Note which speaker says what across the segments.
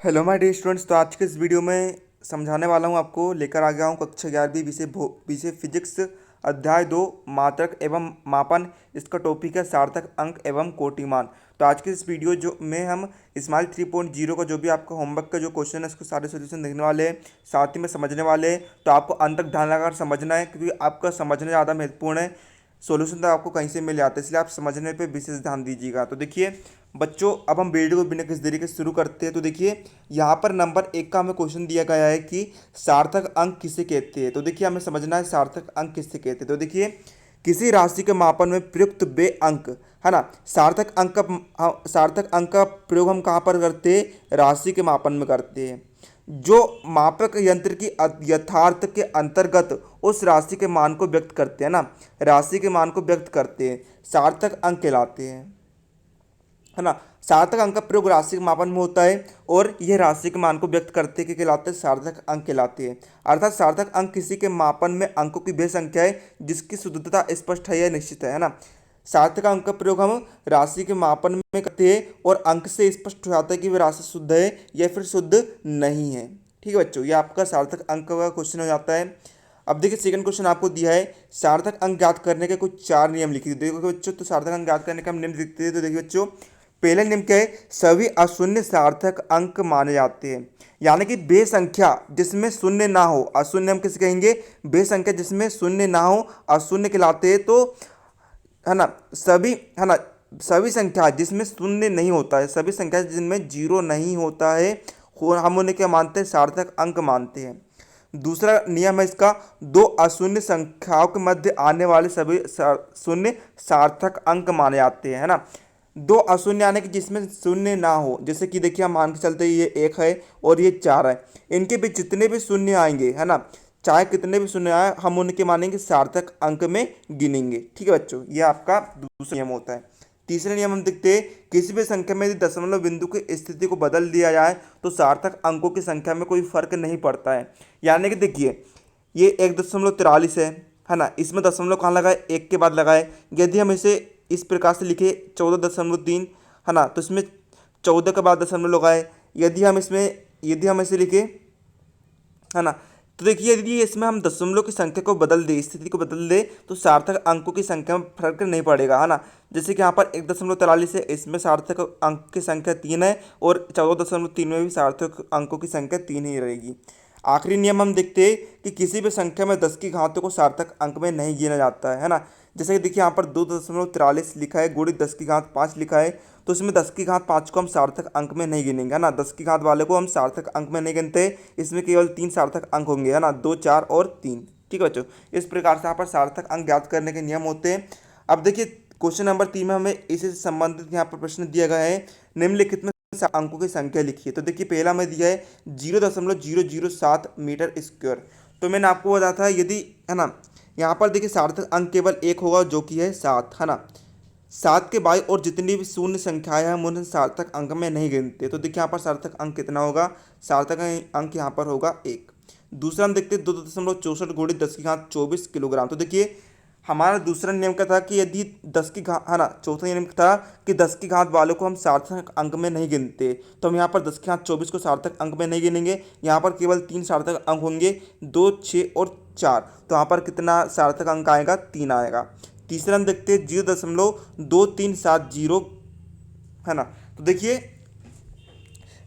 Speaker 1: Hello my dear students. तो आज के इस वीडियो में समझाने वाला हूँ, आपको लेकर आ गया हूँ कक्षा 11वीं विषय फिजिक्स अध्याय 2 मात्रक एवं मापन। इसका टॉपिक है सार्थक अंक एवं कोटिमान। तो आज के इस वीडियो जो में हम स्माइल 3.0 का जो भी आपका होमवर्क का जो क्वेश्चन है उसको सारे सोल्यूशन देखने वाले हैं, साथ ही में समझने वाले हैं। तो आपको अंत तक ध्यान लगाकर समझना है, क्योंकि आपका समझना ज़्यादा महत्वपूर्ण है। सॉल्यूशन तो आपको कहीं से मिल जाता है, इसलिए आप समझने पे विशेष ध्यान दीजिएगा। तो देखिए बच्चों, अब हम वीडियो को बिना किसी तरीके से शुरू करते हैं। तो देखिए यहाँ पर नंबर 1 का हमें क्वेश्चन दिया गया है कि सार्थक अंक किसे कहते हैं। तो देखिए हमें समझना है सार्थक अंक किसे कहते हैं। तो देखिए किसी राशि के मापन में प्रयुक्त वे अंक, है ना। सार्थक अंक का प्रयोग हम कहाँ पर करते हैं? राशि के मापन में करते हैं। जो मापक यंत्र की यथार्थ के अंतर्गत उस राशि के मान को व्यक्त करते हैं ना, राशि के मान को व्यक्त करते हैं, सार्थक अंक कहलाते हैं, है ना। सार्थक अंक का प्रयोग राशि के मापन में होता है और यह राशि के मान को व्यक्त करते के कहलाते हैं, सार्थक अंक कहलाते हैं। अर्थात सार्थक अंक किसी के मापन में अंकों की वह संख्या है जिसकी शुद्धता स्पष्ट है या निश्चित है ना। सार्थक अंक का प्रयोग हम राशि के मापन में करते हैं और अंक से स्पष्ट हो जाता है कि वह राशि शुद्ध है या फिर शुद्ध नहीं है। ठीक है बच्चों, ये आपका सार्थक अंक का क्वेश्चन हो जाता है। अब देखिए सेकंड क्वेश्चन आपको दिया है, सार्थक अंक ज्ञात करने के कुछ 4 नियम लिखिए। देखो बच्चों, तो सार्थक अंक ज्ञात करने का हम नियम लिखते हैं। तो देखिए बच्चों, पहला नियम क्या है? सभी अशून्य सार्थक अंक माने जाते हैं। यानी कि वे संख्या जिसमें शून्य ना हो, अशून्य हम किसे कहेंगे? वे संख्या जिसमें शून्य ना हो अशून्य कहलाते हैं। तो है ना, सभी, है ना, सभी संख्या जिसमें शून्य नहीं होता है, सभी संख्या जिनमें जीरो नहीं होता है, हम उन्हें क्या मानते हैं? सार्थक अंक मानते हैं। दूसरा नियम है इसका, दो अशून्य संख्याओं के मध्य आने वाले सभी शून्य सार्थक अंक माने जाते हैं, है ना। दो अशून्य यानी कि जिसमें शून्य ना हो, जैसे कि देखिए हम मान के चलते ये 1 है और ये 4 है, इनके बीच जितने भी शून्य आएंगे, है ना, चाहे कितने भी शून्य आए, हम उनके मानेंगे सार्थक अंक में गिनेंगे। ठीक है बच्चों, ये आपका दूसरा नियम होता है। तीसरा नियम हम देखते हैं, किसी भी संख्या में यदि दशमलव बिंदु की स्थिति को बदल दिया जाए तो सार्थक अंकों की संख्या में कोई फर्क नहीं पड़ता है। यानी कि देखिए ये 1.43 है ना, इसमें दशमलव कहाँ लगाए? 1 के बाद लगाए। यदि हम इसे इस प्रकार से लिखे 14.3, है ना, तो इसमें 14 के बाद दशमलव लगाए। यदि हम इसे लिखे, है ना, तो देखिए यदि इसमें हम दशमलव की संख्या को बदल दे, स्थिति को बदल दे, तो सार्थक अंकों की संख्या में फर्क नहीं पड़ेगा, है ना। जैसे कि यहाँ पर 1.43 है, इसमें सार्थक अंक की संख्या 3 है और 14.3 में भी सार्थक अंकों की संख्या 3 ही रहेगी। आखिरी नियम हम देखते हैं कि किसी भी संख्या में 10 की घातों को सार्थक अंक में नहीं गिना जाता है ना। जैसे कि देखिए यहाँ पर 2.43 लिखा है, गुणित 10 की घात 5 लिखा है, तो इसमें 10 की घात 5 को हम सार्थक अंक में नहीं गिनेंगे, है ना। 10 की घात वाले को हम सार्थक अंक में नहीं गिनते, इसमें केवल 3 सार्थक अंक होंगे, है ना, 2, 4 और 3। ठीक है बच्चों, इस प्रकार से यहाँ पर सार्थक अंक ज्ञात करने के नियम होते हैं। अब देखिए क्वेश्चन नंबर 3 में हमें इसी से संबंधित यहाँ पर प्रश्न दिया गया है, निम्नलिखित में अंकों की संख्या लिखिए। तो देखिए पहला में दिया है 0.007 मीटर स्क्वायर। तो मैंने आपको बताया था, यदि, है ना, यहाँ पर देखिए सार्थक अंक केवल एक होगा जो कि है 7, है ना। 7 के बाई और जितनी भी शून्य संख्याएं हैं हम उन्हें सार्थक अंक में नहीं गिनते। तो देखिए यहाँ पर सार्थक अंक कितना होगा? सार्थक अंक यहाँ पर होगा 1। दूसरा हम देखते हैं 2.64 गुणित 10 की घात 24 किलोग्राम। तो देखिए हमारा दूसरा नियम क्या था कि यदि 10 की घात, है ना, चौथा नियम था कि 10 की घात वालों को हम सार्थक अंक में नहीं गिनते। तो हम यहाँ पर 10 की घात 24 को सार्थक अंक में नहीं गिनेंगे, यहाँ पर केवल 3 सार्थक अंक होंगे, 2, 6 और 4। तो यहाँ पर कितना सार्थक अंक आएगा? 3 आएगा। तीसरा हम देखते हैं 0.2370, है ना। तो देखिए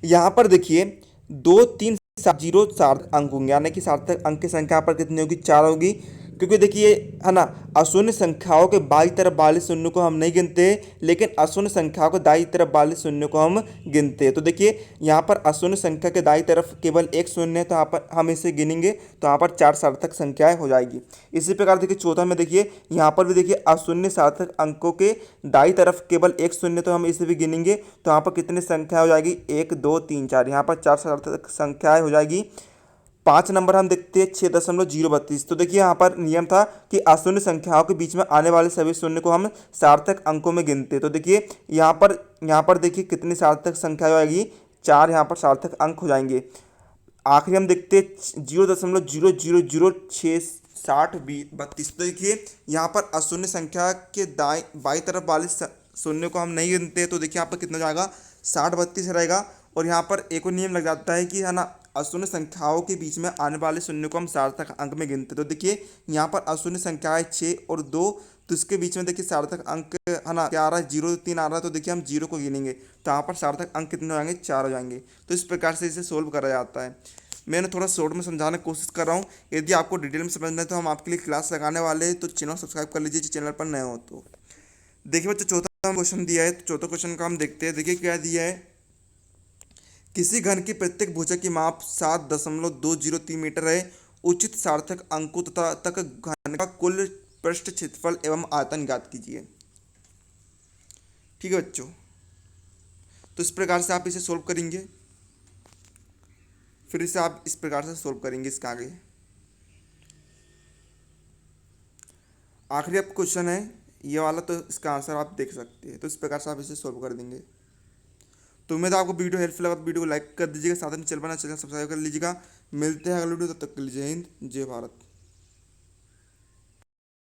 Speaker 1: यहाँ पर देखिए 2370 सार्थक अंक होंगे, यानी कि सार्थक अंक की संख्या यहाँ पर कितनी होगी? 4 होगी। क्योंकि देखिए, है ना, अशून्य संख्याओं के बाईं तरफ वाले शून्य को हम नहीं गिनते, लेकिन अशून्य संख्याओं के दाईं तरफ वाले शून्य को हम गिनते हैं। तो देखिए यहाँ पर अशून्य संख्या के दाईं तरफ केवल एक शून्य है, तो यहाँ पर हम इसे गिनेंगे, तो यहाँ पर 4 सार्थक संख्याएं हो जाएगी। इसी प्रकार देखिए चौथा में देखिए यहाँ पर भी देखिए अशून्य सार्थक अंकों के दाईं तरफ केवल एक शून्य, तो हम इसे भी गिनेंगे, तो यहाँ पर कितनी संख्या हो जाएगी? 1, 2, 3, 4। यहाँ पर 4 सार्थक संख्याएं हो जाएगी। 5 नंबर हम देखते हैं 6.032। तो देखिए यहाँ पर नियम था कि अशून्य संख्याओं के बीच में आने वाले सभी शून्य को हम सार्थक अंकों में गिनते। तो देखिए यहाँ पर देखिए कितनी सार्थक संख्या आएगी? 4 यहाँ पर सार्थक अंक हो जाएंगे। आखिरी हम देखते हैं 0.0006032। तो देखिए यहाँ पर अशून्य संख्या के बाईं तरफ वाले शून्य को हम नहीं गिनते, तो देखिए यहाँ पर कितना जाएगा? 60 32 रहेगा। और यहाँ पर एक और नियम लग जाता है कि है ना, अशून्य संख्याओं के बीच में आने वाले शून्य को हम सार्थक अंक में गिनते हैं। तो देखिए यहाँ पर अशून्य संख्याएं 6 और 2, तो इसके बीच में देखिए सार्थक अंक है ना क्या आ रहा है, 0 3 आ रहा है, तो देखिए हम 0 को गिनेंगे तो यहाँ पर सार्थक अंक कितने हो जाएंगे, 4 हो जाएंगे। तो इस प्रकार से इसे सोल्व करा जाता है। मैंने थोड़ा शॉर्ट में समझाने की कोशिश कर रहा हूँ। यदि आपको डिटेल में समझना है तो हम आपके लिए क्लास लगाने वाले हैं, तो चैनल सब्सक्राइब कर लीजिए चैनल पर नए हो तो। देखिए बच्चों चौथा क्वेश्चन दिया है, तो चौथा क्वेश्चन का हम देखते हैं। देखिए क्या दिया है, किसी घन की प्रत्येक भुजा की माप 7.203 मीटर है। उचित सार्थक अंकों तथा तक घन का कुल पृष्ठ क्षेत्रफल एवं आयतन ज्ञात कीजिए। ठीक है बच्चों, तो इस प्रकार से आप इसे सोल्व करेंगे, फिर इसे आप इस प्रकार से सोल्व करेंगे। इसके आगे आखिरी आप क्वेश्चन है ये वाला, तो इसका आंसर आप देख सकते हैं। तो इस प्रकार से आप इसे सोल्व कर देंगे। तो उम्मीद है आपको वीडियो हेल्पफुल लगा तो वीडियो को लाइक कर दीजिएगा, साथ में चैनल सब्सक्राइब कर लीजिएगा। मिलते हैं अगले वीडियो, तब तक के लिए जय हिंद जय भारत।